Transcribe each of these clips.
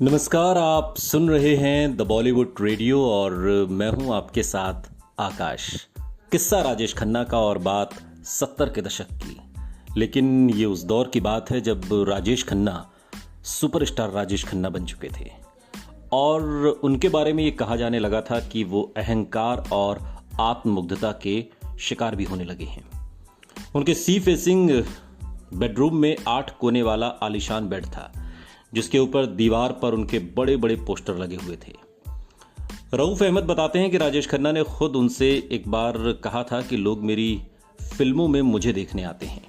नमस्कार, आप सुन रहे हैं द बॉलीवुड रेडियो और मैं हूं आपके साथ आकाश। किस्सा राजेश खन्ना का और बात 70 के दशक की, लेकिन ये उस दौर की बात है जब राजेश खन्ना सुपरस्टार राजेश खन्ना बन चुके थे और उनके बारे में ये कहा जाने लगा था कि वो अहंकार और आत्ममुग्धता के शिकार भी होने लगे हैं। उनके सी फेसिंग बेडरूम में 8 कोने वाला आलीशान बेड था जिसके ऊपर दीवार पर उनके बड़े बड़े पोस्टर लगे हुए थे। रऊफ अहमद बताते हैं कि राजेश खन्ना ने खुद उनसे एक बार कहा था कि लोग मेरी फिल्मों में मुझे देखने आते हैं।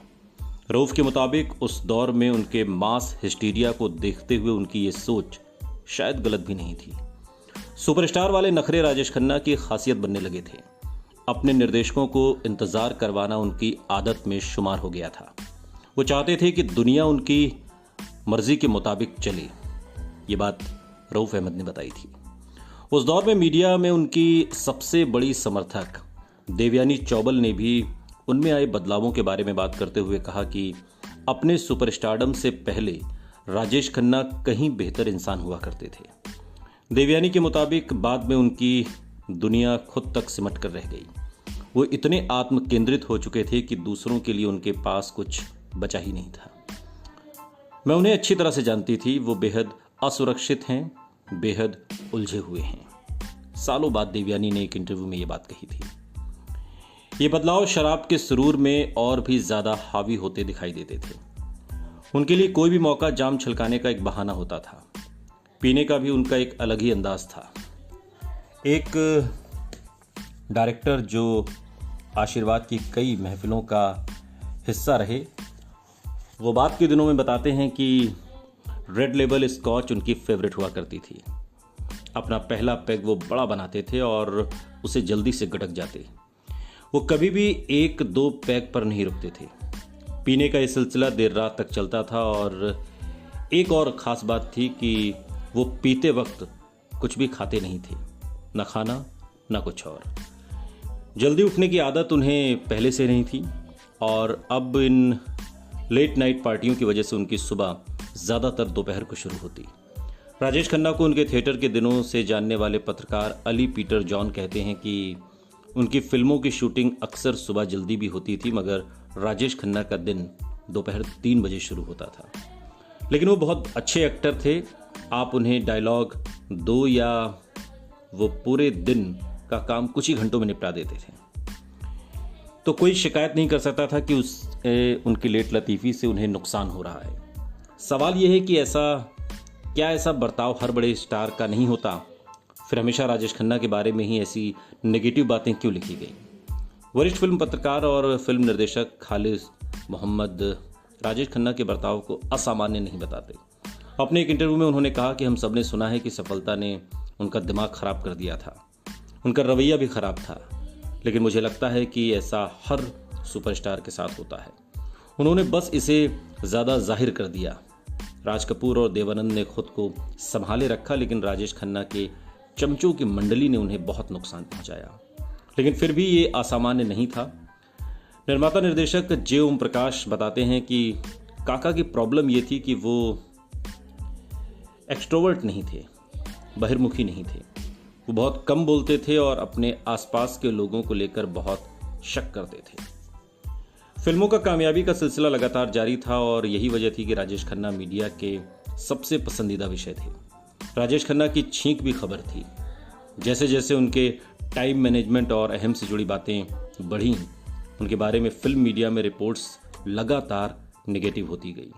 रऊफ के मुताबिक उस दौर में उनके मास हिस्टीरिया को देखते हुए उनकी ये सोच शायद गलत भी नहीं थी। सुपरस्टार वाले नखरे राजेश खन्ना की खासियत बनने लगे थे। अपने निर्देशकों को इंतजार करवाना उनकी आदत में शुमार हो गया था। वो चाहते थे कि दुनिया उनकी मर्जी के मुताबिक चले। ये बात रऊफ अहमद ने बताई थी। उस दौर में मीडिया में उनकी सबसे बड़ी समर्थक देवयानी चौबल ने भी उनमें आए बदलावों के बारे में बात करते हुए कहा कि अपने सुपरस्टारडम से पहले राजेश खन्ना कहीं बेहतर इंसान हुआ करते थे। देवयानी के मुताबिक बाद में उनकी दुनिया खुद तक सिमट कर रह गई। वो इतने आत्म केंद्रित हो चुके थे कि दूसरों के लिए उनके पास कुछ बचा ही नहीं था। मैं उन्हें अच्छी तरह से जानती थी। वो बेहद असुरक्षित हैं, बेहद उलझे हुए हैं। सालों बाद देवयानी ने एक इंटरव्यू में ये बात कही थी। ये बदलाव शराब के सुरूर में और भी ज्यादा हावी होते दिखाई देते थे। उनके लिए कोई भी मौका जाम छलकाने का एक बहाना होता था। पीने का भी उनका एक अलग ही अंदाज था। एक डायरेक्टर जो आशीर्वाद की कई महफिलों का हिस्सा रहे, वो बात के दिनों में बताते हैं कि रेड लेबल स्कॉच उनकी फेवरेट हुआ करती थी। अपना पहला पैग वो बड़ा बनाते थे और उसे जल्दी से गटक जाते। वो कभी भी 1-2 पैग पर नहीं रुकते थे। पीने का ये सिलसिला देर रात तक चलता था और एक और ख़ास बात थी कि वो पीते वक्त कुछ भी खाते नहीं थे, न खाना न कुछ और। जल्दी उठने की आदत उन्हें पहले से नहीं थी और अब इन लेट नाइट पार्टियों की वजह से उनकी सुबह ज़्यादातर दोपहर को शुरू होती। राजेश खन्ना को उनके थिएटर के दिनों से जानने वाले पत्रकार अली पीटर जॉन कहते हैं कि उनकी फिल्मों की शूटिंग अक्सर सुबह जल्दी भी होती थी, मगर राजेश खन्ना का दिन दोपहर 3 बजे शुरू होता था। लेकिन वो बहुत अच्छे एक्टर थे। आप उन्हें डायलॉग 2 या वो पूरे दिन का काम कुछ ही घंटों में निपटा देते थे, तो कोई शिकायत नहीं कर सकता था कि उनकी लेट लतीफ़ी से उन्हें नुकसान हो रहा है। सवाल यह है कि ऐसा बर्ताव हर बड़े स्टार का नहीं होता? फिर हमेशा राजेश खन्ना के बारे में ही ऐसी नेगेटिव बातें क्यों लिखी गई? वरिष्ठ फिल्म पत्रकार और फिल्म निर्देशक खालिद मोहम्मद राजेश खन्ना के बर्ताव को असामान्य नहीं बताते। अपने एक इंटरव्यू में उन्होंने कहा कि हम सब ने सुना है कि सफलता ने उनका दिमाग खराब कर दिया था, उनका रवैया भी खराब था, लेकिन मुझे लगता है कि ऐसा हर सुपरस्टार के साथ होता है। उन्होंने बस इसे ज़्यादा जाहिर कर दिया। राज कपूर और देवानंद ने खुद को संभाले रखा, लेकिन राजेश खन्ना के चमचों की मंडली ने उन्हें बहुत नुकसान पहुंचाया। लेकिन फिर भी ये असामान्य नहीं था। निर्माता निर्देशक जे ओम प्रकाश बताते हैं कि काका की प्रॉब्लम ये थी कि वो एक्सट्रोवर्ट नहीं थे, बहिर्मुखी नहीं थे। वो बहुत कम बोलते थे और अपने आसपास के लोगों को लेकर बहुत शक करते थे। फिल्मों का कामयाबी का सिलसिला लगातार जारी था और यही वजह थी कि राजेश खन्ना मीडिया के सबसे पसंदीदा विषय थे। राजेश खन्ना की छींक भी खबर थी। जैसे जैसे उनके टाइम मैनेजमेंट और अहम से जुड़ी बातें बढ़ी, उनके बारे में फिल्म मीडिया में रिपोर्ट्स लगातार नेगेटिव होती गई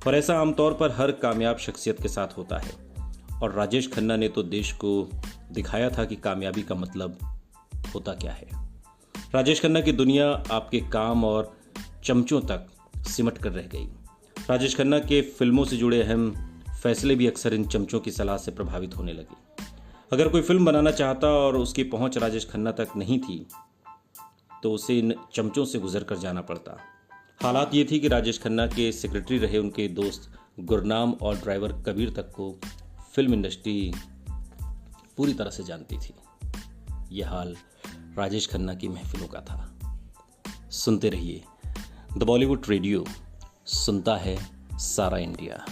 और ऐसा आमतौर पर हर कामयाब शख्सियत के साथ होता है। और राजेश खन्ना ने तो देश को दिखाया था कि कामयाबी का मतलब होता क्या है। राजेश खन्ना की दुनिया आपके काम और चमचों तक सिमट कर रह गई। राजेश खन्ना के फिल्मों से जुड़े अहम फैसले भी अक्सर इन चमचों की सलाह से प्रभावित होने लगे। अगर कोई फिल्म बनाना चाहता और उसकी पहुंच राजेश खन्ना तक नहीं थी तो उसे इन चमचों से गुजर कर जाना पड़ता। हालात ये थी कि राजेश खन्ना के सेक्रेटरी रहे उनके दोस्त गुरनाम और ड्राइवर कबीर तक को फिल्म इंडस्ट्री पूरी तरह से जानती थी। यह हाल राजेश खन्ना की महफिलों का था। सुनते रहिए द बॉलीवुड रेडियो, सुनता है सारा इंडिया।